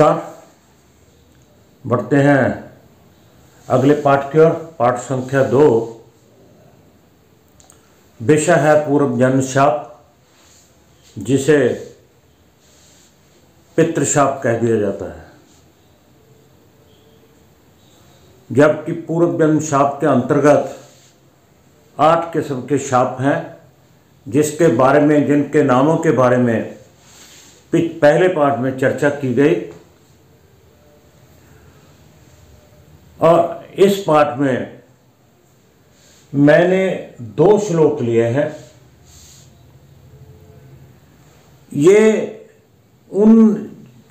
नमस्कार। बढ़ते हैं अगले पाठ की ओर। पाठ संख्या 2, विषय है पूर्व जन्म शाप, जिसे पितृशाप कह दिया जाता है। जबकि पूर्व जन्म शाप के अंतर्गत 8 किस्म के शाप हैं, जिनके नामों के बारे में पहले पाठ में चर्चा की गई। और इस पाठ में मैंने 2 श्लोक लिए हैं। ये उन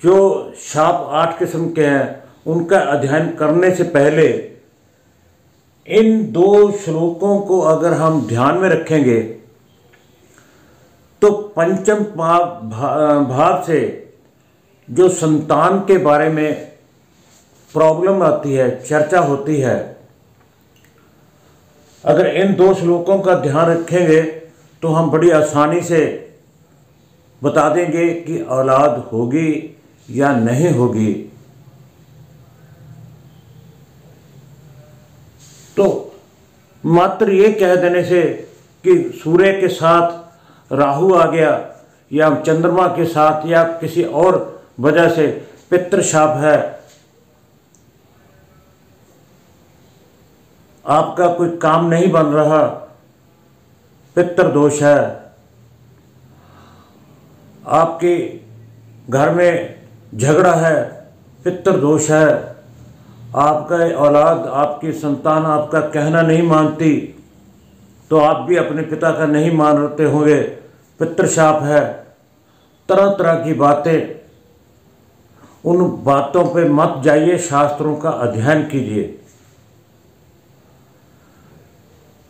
जो शाप 8 किस्म के हैं उनका अध्ययन करने से पहले इन 2 श्लोकों को अगर हम ध्यान में रखेंगे तो पंचम भाव से जो संतान के बारे में प्रॉब्लम आती है, चर्चा होती है, अगर इन 2 श्लोकों का ध्यान रखेंगे तो हम बड़ी आसानी से बता देंगे कि औलाद होगी या नहीं होगी। तो मात्र ये कह देने से कि सूर्य के साथ राहु आ गया या चंद्रमा के साथ या किसी और वजह से पितृशाप है, आपका कोई काम नहीं बन रहा, पितृ दोष है, आपके घर में झगड़ा है, पितृ दोष है, आपका औलाद, आपकी संतान आपका कहना नहीं मानती तो आप भी अपने पिता का नहीं मानते होंगे, पितृशाप है। तरह तरह की बातें, उन बातों पे मत जाइए, शास्त्रों का अध्ययन कीजिए।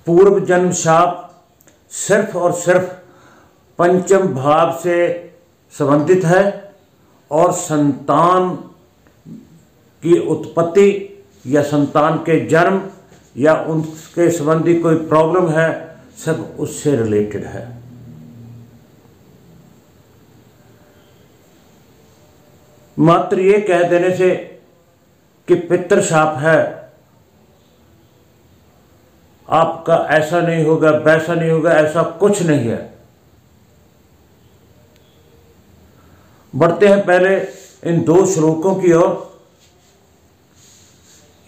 पूर्व जन्म शाप सिर्फ और सिर्फ पंचम भाव से संबंधित है और संतान की उत्पत्ति या संतान के जन्म या उनके संबंधी कोई प्रॉब्लम है, सब उससे रिलेटेड है। मात्र ये कह देने से कि पितृशाप है, आपका ऐसा नहीं होगा, वैसा नहीं होगा, ऐसा कुछ नहीं है। बढ़ते हैं पहले इन 2 श्लोकों की ओर।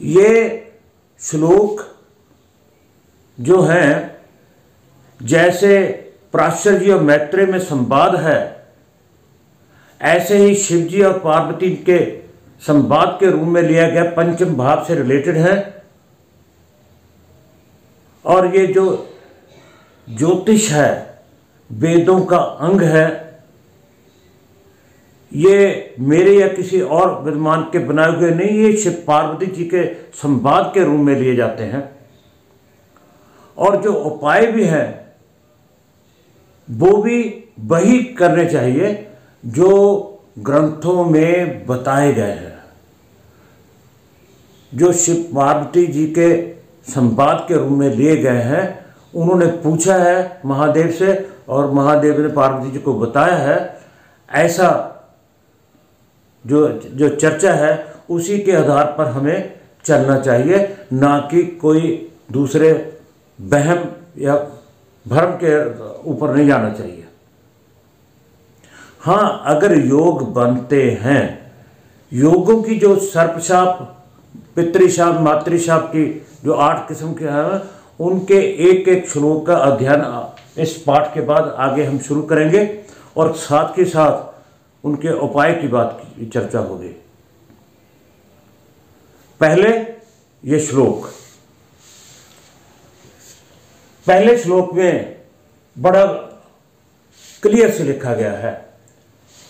ये श्लोक जो हैं, जैसे पराशर जी और मैत्रेय में संवाद है, ऐसे ही शिव जी और पार्वती के संवाद के रूप में लिया गया, पंचम भाव से रिलेटेड है। और ये जो ज्योतिष है, वेदों का अंग है, ये मेरे या किसी और विद्वान के बनाए हुए नहीं, ये शिव पार्वती जी के संवाद के रूप में लिए जाते हैं। और जो उपाय भी हैं वो भी वही करने चाहिए जो ग्रंथों में बताए गए हैं। जो शिव पार्वती जी के संवाद के रूप में लिए गए हैं, उन्होंने पूछा है महादेव से और महादेव ने पार्वती जी को बताया है। ऐसा जो चर्चा है उसी के आधार पर हमें चलना चाहिए, ना कि कोई दूसरे वहम या भ्रम के ऊपर नहीं जाना चाहिए। हाँ, अगर योग बनते हैं, योगों की जो सर्पशाप, पितृशाप, मातृशाप की जो 8 किस्म के हैं, उनके एक एक श्लोक का अध्ययन इस पाठ के बाद आगे हम शुरू करेंगे और साथ के साथ उनके उपाय की बात की चर्चा होगी। पहले ये श्लोक, पहले श्लोक में बड़ा क्लियर से लिखा गया है,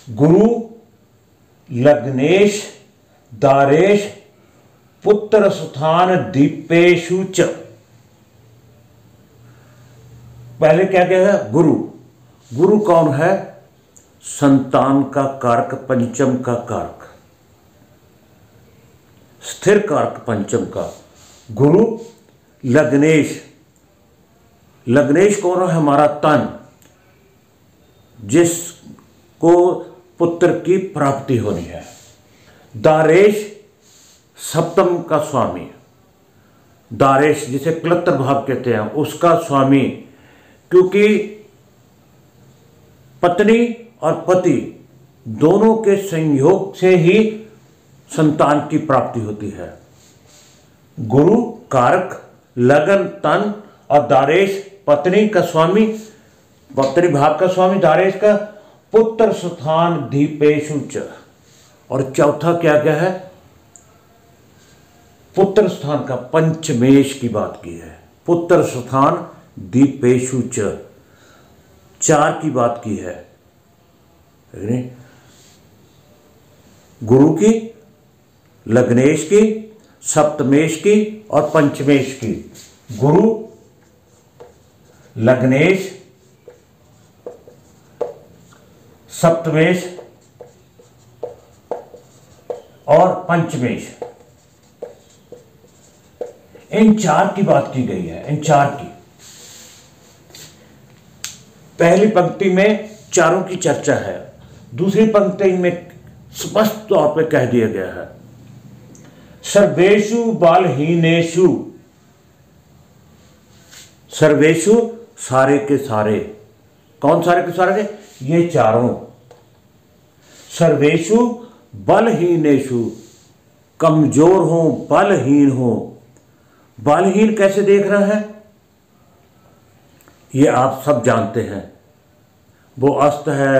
गुरु लग्नेश दारेश पुत्र स्थान दीपेशु च। पहले क्या गया है? गुरु। गुरु कौन है? संतान का कारक, पंचम का कारक, स्थिर कारक पंचम का गुरु। लग्नेश, लग्नेश कौन है? हमारा तन, जिसको पुत्र की प्राप्ति होनी है। दारेश सप्तम का स्वामी, दारेश जिसे क्लत्र भाव कहते हैं उसका स्वामी, क्योंकि पत्नी और पति दोनों के संयोग से ही संतान की प्राप्ति होती है। गुरु कारक, लगन तन और दारेश पत्नी का स्वामी, पत्नी भाव का स्वामी दारेश का, पुत्र स्थान दीपेशु च, और चौथा क्या क्या है, पुत्र स्थान का पंचमेश की बात की है। पुत्र स्थान दीपेशु च, 4 की बात की है, गुरु की, लग्नेश की, सप्तमेश की और पंचमेश की। गुरु, लग्नेश, सप्तमेश और पंचमेश, इन 4 की बात की गई है। इन 4 की पहली पंक्ति में चारों की चर्चा है, दूसरी पंक्ति में स्पष्ट तौर पे कह दिया गया है सर्वेषु बालहीनेषु, सर्वेषु सारे के सारे, कौन सारे के सारे? ये चारों। सर्वेषु बलहीनेषु, कमजोर हो, बलहीन हो। बलहीन कैसे देख रहा है ये आप सब जानते हैं। वो अस्त है,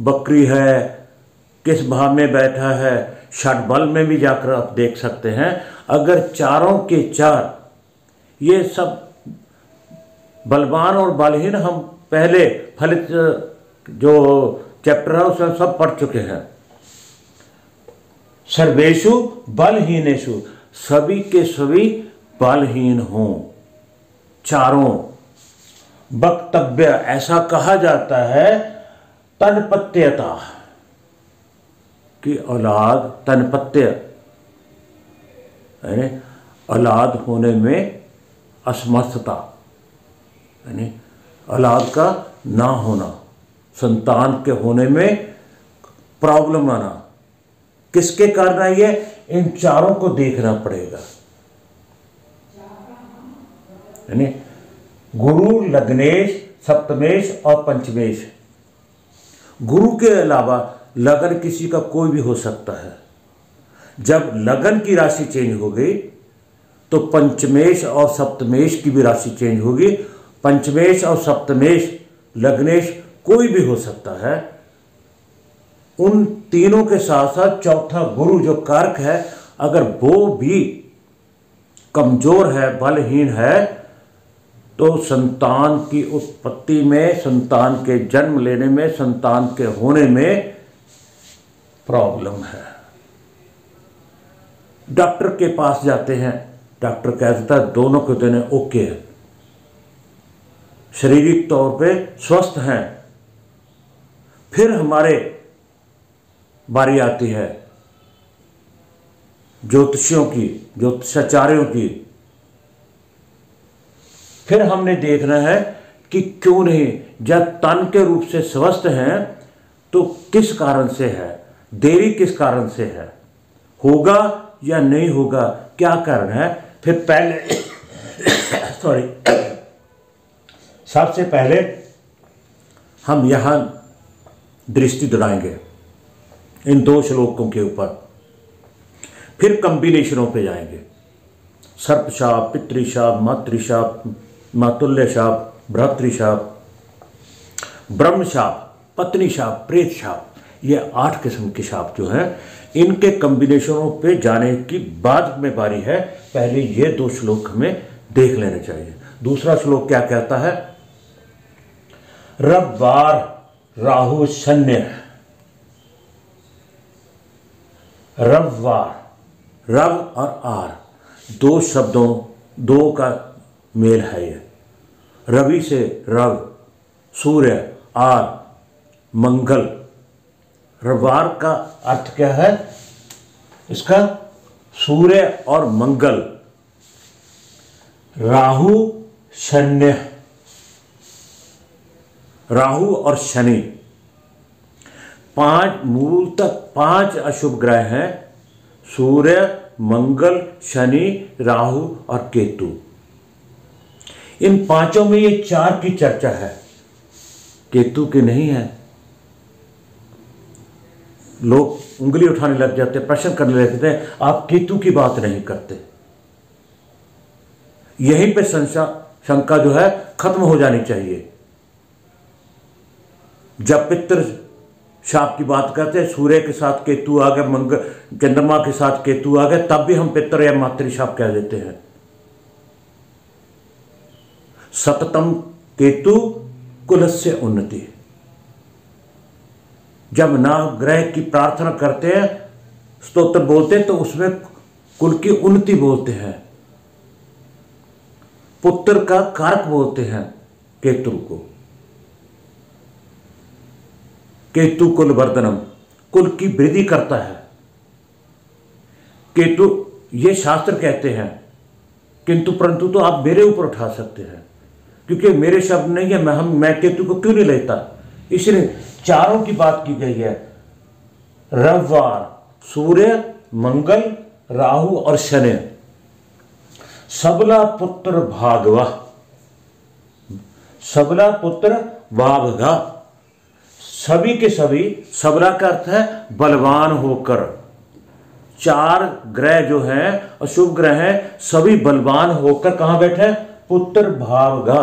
बकरी है, किस भाव में बैठा है, षटबल में भी जाकर आप देख सकते हैं। अगर चारों के चार ये सब बलवान और बलहीन, हम पहले फलित जो चैप्टर है उसमें सब पढ़ चुके हैं। सर्वेषु बलहीनेषु, सभी के सभी बलहीन हों, चारों। वक्तव्य, ऐसा कहा जाता है तन्पत्यता कि औलाद, तन्पत्य यानी औलाद होने में असमर्थता, यानी औलाद का ना होना, संतान के होने में प्रॉब्लम आना। किसके कारण आई है? इन चारों को देखना पड़ेगा, यानी गुरु, लग्नेश, सप्तमेश और पंचमेश। गुरु के अलावा लगन किसी का कोई भी हो सकता है। जब लगन की राशि चेंज हो गई तो पंचमेश और सप्तमेश की भी राशि चेंज होगी। पंचमेश और सप्तमेश, लग्नेश कोई भी हो सकता है। उन तीनों के साथ साथ चौथा गुरु जो कारक है, अगर वो भी कमजोर है, बलहीन है, तो संतान की उत्पत्ति में, संतान के जन्म लेने में, संतान के होने में प्रॉब्लम है। डॉक्टर के पास जाते हैं, डॉक्टर कह देता है दोनों के दोनों ओके है, शारीरिक तौर पे स्वस्थ हैं। फिर हमारे बारी आती है ज्योतिषियों की, ज्योतिषाचार्यों की। फिर हमने देखना है कि क्यों नहीं, जब तन के रूप से स्वस्थ हैं तो किस कारण से है, देरी किस कारण से है, होगा या नहीं होगा, क्या कारण है। फिर पहले सॉरी सबसे पहले हम यहां दृष्टि दिलाएंगे इन 2 श्लोकों के ऊपर, फिर कॉम्बिनेशनों पे जाएंगे। सर्पशाप, पितृशाप, मातृशाप, मातुल्यशाप, भ्रातृशाप, ब्रह्मशाप, पत्नीशाप, प्रेतशाप, ये 8 किस्म के शाप जो हैं, इनके कॉम्बिनेशनों पे जाने की बाद में बारी है। पहले ये 2 श्लोक हमें देख लेने चाहिए। दूसरा श्लोक क्या कहता है? रविवार राहु शन्य। रविवार, रव और आर 2 शब्दों, 2 का मेल है ये। रवि से रव, सूर्य, आर, मंगल। रविवार का अर्थ क्या है इसका? सूर्य और मंगल। राहु शन्य, राहु और शनि 5 मूल तक 5 अशुभ ग्रह हैं। सूर्य, मंगल, शनि, राहु और केतु। इन पांचों में ये चार की चर्चा है, केतु की नहीं है। लोग उंगली उठाने लग जाते, प्रश्न करने लगते हैं, आप केतु की बात नहीं करते। यहीं पे शंका जो है खत्म हो जानी चाहिए। जब पितृ शाप की बात करते हैं, सूर्य के साथ केतु आ गए, मंगल चंद्रमा के साथ केतु आ गए, तब भी हम पितृ या मातृशाप कह देते हैं। सततम केतु कुलस्य उन्नति। जब नवग्रह की प्रार्थना करते हैं, स्तोत्र बोलते हैं, तो उसमें कुल की उन्नति बोलते हैं, पुत्र का कारक बोलते हैं केतु को। केतु कुल वर्धनम, कुल की वृद्धि करता है केतु, ये शास्त्र कहते हैं। किंतु परंतु तो आप मेरे ऊपर उठा सकते हैं, क्योंकि मेरे शब्द नहीं है, मैं केतु को क्यों नहीं लेता। इसलिए चारों की बात की गई है। रविवार सूर्य, मंगल, राहु और शनि। सबला पुत्र भागवा, सबला पुत्र भागगा, सभी के सभी, सबला का अर्थ है बलवान होकर। चार ग्रह जो हैं अशुभ ग्रह हैं, सभी बलवान होकर कहां बैठे? पुत्र भावगा,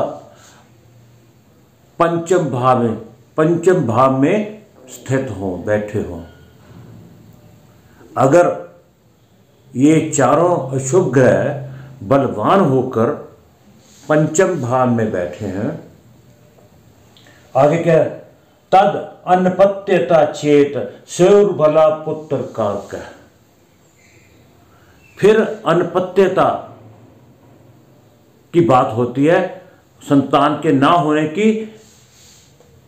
पंचम भाव में, पंचम भाव में स्थित हो, बैठे हो। अगर ये चारों अशुभ ग्रह बलवान होकर पंचम भाव में बैठे हैं, आगे क्या है? तद अनपत्यता चेत शौर्बला पुत्र कारक। फिर अनपत्यता की बात होती है, संतान के ना होने की।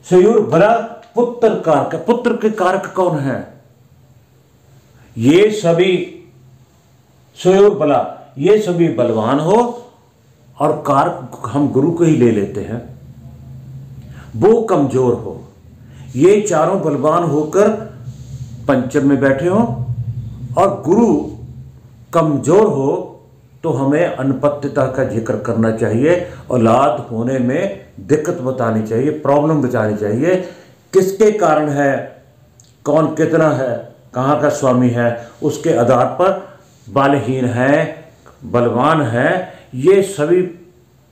शौर्बला पुत्र कारक, पुत्र के कारक कौन है? ये सभी शौर्बला, ये सभी बलवान हो, और कारक हम गुरु को ही ले लेते हैं, वो कमजोर हो। ये चारों बलवान होकर पंचम में बैठे हो और गुरु कमजोर हो, तो हमें अनपत्यता का जिक्र करना चाहिए। औलाद होने में दिक्कत बतानी चाहिए, प्रॉब्लम बतानी चाहिए। किसके कारण है, कौन कितना है, कहाँ का स्वामी है, उसके आधार पर बलहीन है, बलवान है, ये सभी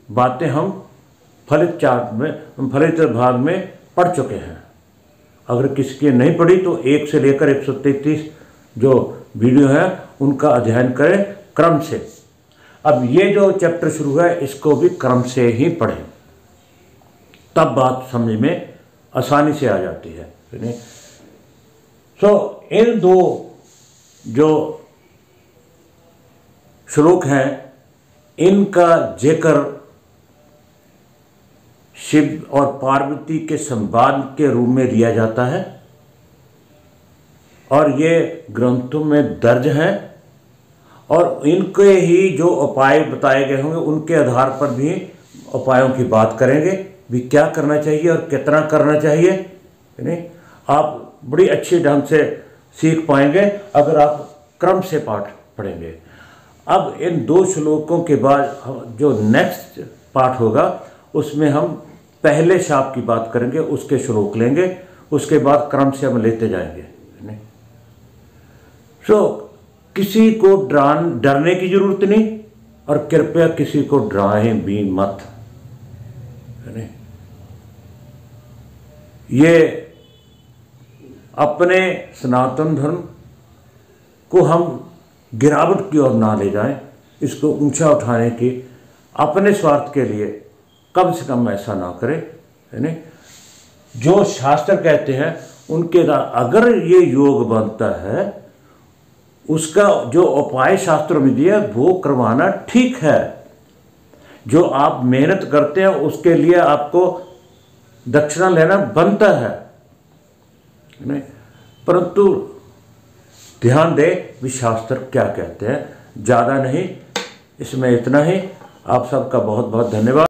बातें हम फलित चार्ट में, फलित भाग में पढ़ चुके हैं। अगर किसी की नहीं पढ़ी तो 1 से लेकर 133 जो वीडियो है उनका अध्ययन करें क्रम से। अब ये जो चैप्टर शुरू है इसको भी क्रम से ही पढ़ें, तब बात समझ में आसानी से आ जाती है। सो इन दो जो श्लोक हैं इनका जिक्र शिव और पार्वती के संवाद के रूप में लिया जाता है, और ये ग्रंथों में दर्ज हैं, और इनके ही जो उपाय बताए गए होंगे उनके आधार पर भी उपायों की बात करेंगे, भी क्या करना चाहिए और कितना करना चाहिए। नहीं, आप बड़ी अच्छी ढंग से सीख पाएंगे अगर आप क्रम से पाठ पढ़ेंगे। अब इन 2 श्लोकों के बाद जो नेक्स्ट पाठ होगा उसमें हम पहले शाप की बात करेंगे, उसके श्लोक लेंगे, उसके बाद क्रम से हम लेते जाएंगे। सो किसी को डरने की जरूरत नहीं, और कृपया किसी को डराएं भी मत। ये अपने सनातन धर्म को हम गिरावट की ओर ना ले जाएं, इसको ऊंचा उठाने की अपने स्वार्थ के लिए कम से कम ऐसा ना करें। है नहीं, जो शास्त्र कहते हैं उनके अगर ये योग बनता है, उसका जो उपाय शास्त्र में दिया वो करवाना ठीक है। जो आप मेहनत करते हैं उसके लिए आपको दक्षिणा लेना बनता है, नहीं, परंतु ध्यान दें भी शास्त्र क्या कहते हैं। ज़्यादा नहीं, इसमें इतना ही। आप सबका बहुत बहुत धन्यवाद।